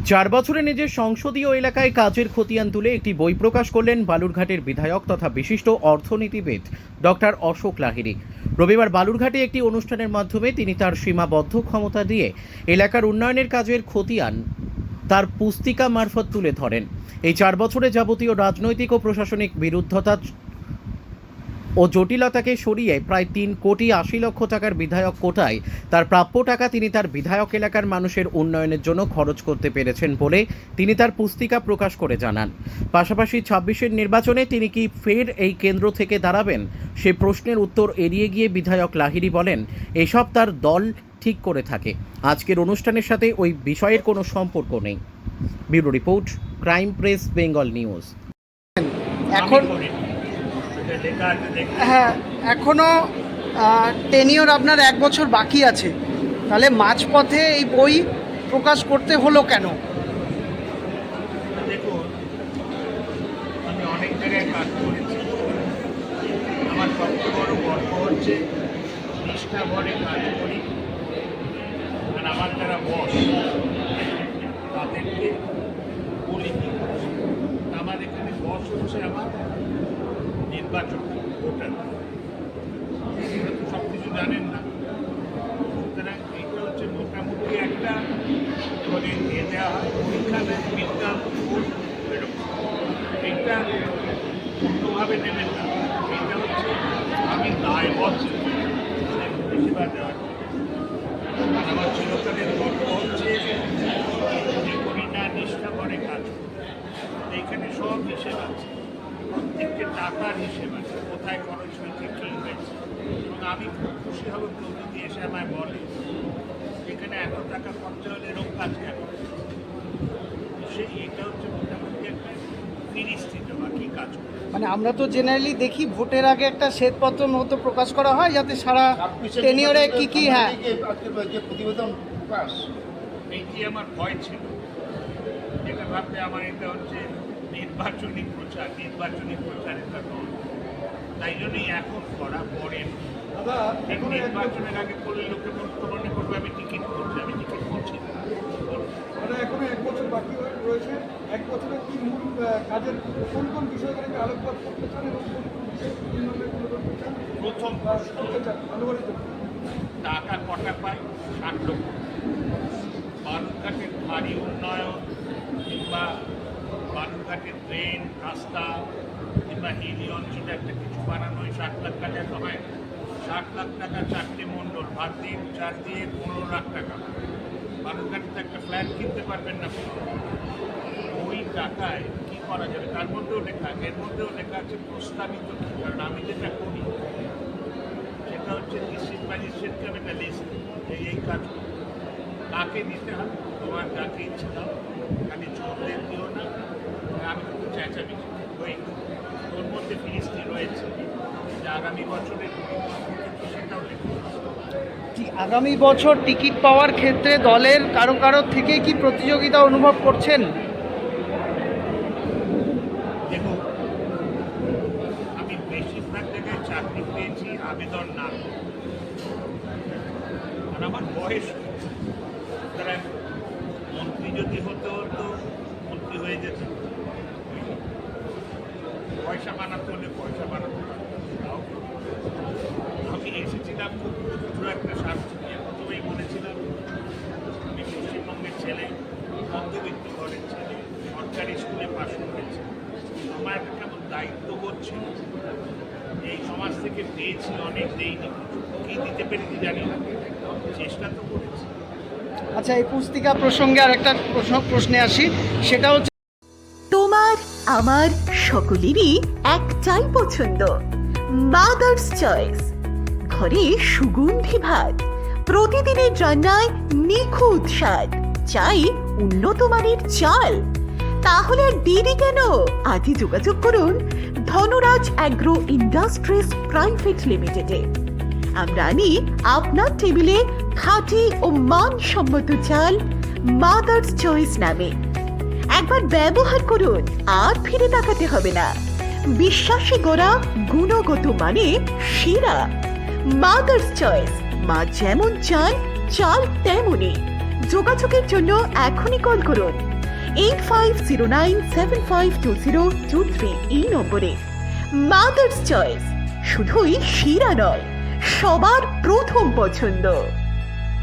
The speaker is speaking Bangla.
4 বছরে নিজের সংসদীয় এলাকায় কাজের খতিয়ান তুলে একটি বই প্রকাশ করলেন বালুরঘাটের বিধায়ক তথা বিশিষ্ট অর্থনীতিবিদ ডক্টর অশোক লাহিড়ী। রবিবার বালুরঘাটে একটি অনুষ্ঠানের মাধ্যমে তিনি তার সীমাবদ্ধ ক্ষমতা দিয়ে এলাকার উন্নয়নের কাজের খতিয়ান তার পুস্তিকা মারফত তুলে ধরেন। এই 4 বছরে যাবতীয় রাজনৈতিক ও প্রশাসনিক বিরুদ্ধতা ও জটিলতাকে সরিয়ে প্রায় 3,80,00,000 টাকার বিধায়ক কোটায় তার প্রাপ্য টাকা তিনি তার বিধায়ক এলাকার মানুষের উন্নয়নের জন্য খরচ করতে পেরেছেন বলে তিনি তার পুস্তিকা প্রকাশ করে জানান। পাশাপাশি 26-এর নির্বাচনে তিনি কি ফের এই কেন্দ্র থেকে দাঁড়াবেন সে প্রশ্নের উত্তর এড়িয়ে গিয়ে বিধায়ক লাহিড়ী বলেন, এসব তার দল ঠিক করে থাকে, আজকের অনুষ্ঠানের সাথে ওই বিষয়ের কোনো সম্পর্ক নেই। Bureau report, crime press, Bengal news. এখন হ্যাঁ, এখনও টেনিওর আপনার 1 বছর বাকি আছে, তাহলে মাঝপথে এই বই প্রকাশ করতে হলো কেন? দেখুন, আমি অনেক জায়গায় কাজ করেছি। আমার সবচেয়ে বড় গল্প হচ্ছে নিষ্ঠা ভরে কাজ করি, আর আমার যারা বস তাদেরকে বলি কি আমার এখানে বস হচ্ছে আমার নির্বাচন ভোটার, এরা তো সব কিছু জানেন না। সুতরাং এইটা হচ্ছে মোটামুটি একটা করে দিয়ে দেওয়া হয়, পরীক্ষা দেয়, বিজ্ঞান এরকম। এইটা অন্যভাবে নেবেন না, এইটা হচ্ছে আমি দায়বদ্ধ বেশিরভাগ দেওয়ার। আর আমার চিরকালের গল্প হচ্ছে যে করি না নিষ্ঠা করে কাজ করি। এইখানে সব হিসেব আছে, প্রত্যেকটা টাকার হিসেব আছে, কোথায় খরচ হয়েছে, কী হয়েছে। এবং আমি খুব খুশি হব কেউ যদি এসে আমায় বলে এখানে এত টাকা খরচা হলে এরকম কাজ কেন। এটা হচ্ছে মোটামুটি একটা ফিরিস্তিতে বাকি কাজ করে। মানে আমরা তো জেনারেলি দেখি ভোটের আগে একটা শ্বেতপত্র মতো প্রকাশ করা হয় যাতে সারা টেনিওরে কি কি হ্যাঁ প্রতিবেদন প্রকাশ, এইটি আমার ভয় ছিল। যেটা ভাবতে আমার এটা হচ্ছে নির্বাচনী প্রচার এটা নয়, তাই জন্যই এখন করা পরে। এখন নির্বাচনের আগে করলে লোকে মনে করবে আমি টিকিট করছি, আমি টিকিট করছি না। এখনো 1 বছর বাকি রয়েছে। 1 বছরের কি মূল কাজের কোন কোন বিষয়গুলোকে আলোকপাত করতে চান এবং কোন কোন বিষয় প্রথম টাকা কটা পায়? 60 লক্ষ। বালুরঘাটের ভারী উন্নয়ন কিংবা বালুরঘাটের ট্রেন রাস্তা কিংবা হিলি অঞ্চলে একটা কিছু বানানো হয় 60 লাখ টাকা হয়। 60 লাখ টাকা 4টে মণ্ডল, ভাত দিয়ে 4 দিয়ে 15 লাখ টাকা। বালুরঘাটে তো একটা ফ্ল্যাট কিনতে পারবেন না। ওই টাকায় কী করা যাবে তার মধ্যেও লেখা, এর মধ্যেও লেখা আছে প্রস্তাবিত কী। কারণ আমি যেটা করি সেটা হচ্ছে ডিস্ট্রিক্ট ম্যাজিস্ট্রেটকে আমি একটা লিস্ট এই কাজ কাকে দিতে হবে, তোমার যাকে ইচ্ছে দাও, খালি চোরদের দিও না। আমি কিন্তু চেঁচামেচি ওই ওর মধ্যে ফিরিস্তি রয়েছে যে আগামী বছরের সেটাও লেখা। আগামী বছর টিকিট পাওয়ার ক্ষেত্রে দলের কারো থেকে কি প্রতিযোগিতা অনুভব করছেন? দেখুন, আমি বেশিরভাগ জায়গায় চাকরি পেয়েছি আবেদন না করে। আর আমার বয়স, সুতরাং মন্ত্রী যদি হতে হতো মন্ত্রী হয়ে যেত, পয়সা বানাতে হলে পয়সা বানাতে পারত। আমি এসেছিলাম খুব ক্ষুদ্র একটা স্বার্থ নিয়ে। প্রথমেই বলেছিলাম আমি পশ্চিমবঙ্গের ছেলে, মধ্যবিত্ত ঘরের ছেলে, সরকারি স্কুলে পাশ করেছি। আমার একটা কেমন দায়িত্ববোধ ছিল, এই সমাজ থেকে পেয়েছি অনেক, দেইনি, কী দিতে পেরেছি জানি না, চেষ্টা তো করেছি। আচ্ছা, এই পুস্তিকা প্রসঙ্গে আর একটা প্রশ্নে আসি, সেটা হচ্ছে তোমার আমার সকলেরই একটাই পছন্দ, মাদার্স চয়েস। ঘরে সুগন্ধি ভাত, প্রতিদিনের রান্নায় নিখুঁত স্বাদ, চাই উন্নত মানের চাল। তাহলে আর দেরি কেন? আজই যোগাযোগ করুন ধনরাজ অ্যাগ্রো ইন্ডাস্ট্রিজ প্রাইভেট লিমিটেডে। আমরা আনি আপনার টেবিলে খাঁটি ও মানসম্মত চাল মাদার্স চয়েস নামে। একবার ব্যবহার করুন, আর ফিরে তাকাতে হবে না। বিশ্বাসে গড়া গুণগত মানে সেরা মাদার্স চয়েস। মা যেমন চান, চাল তেমনই। যোগাযোগের জন্য এখনই কল করুন 8509752023 এই নম্বরে। মাদার্স চয়েস, শুধুই শিরা নয়, সবার প্রথম পছন্দ।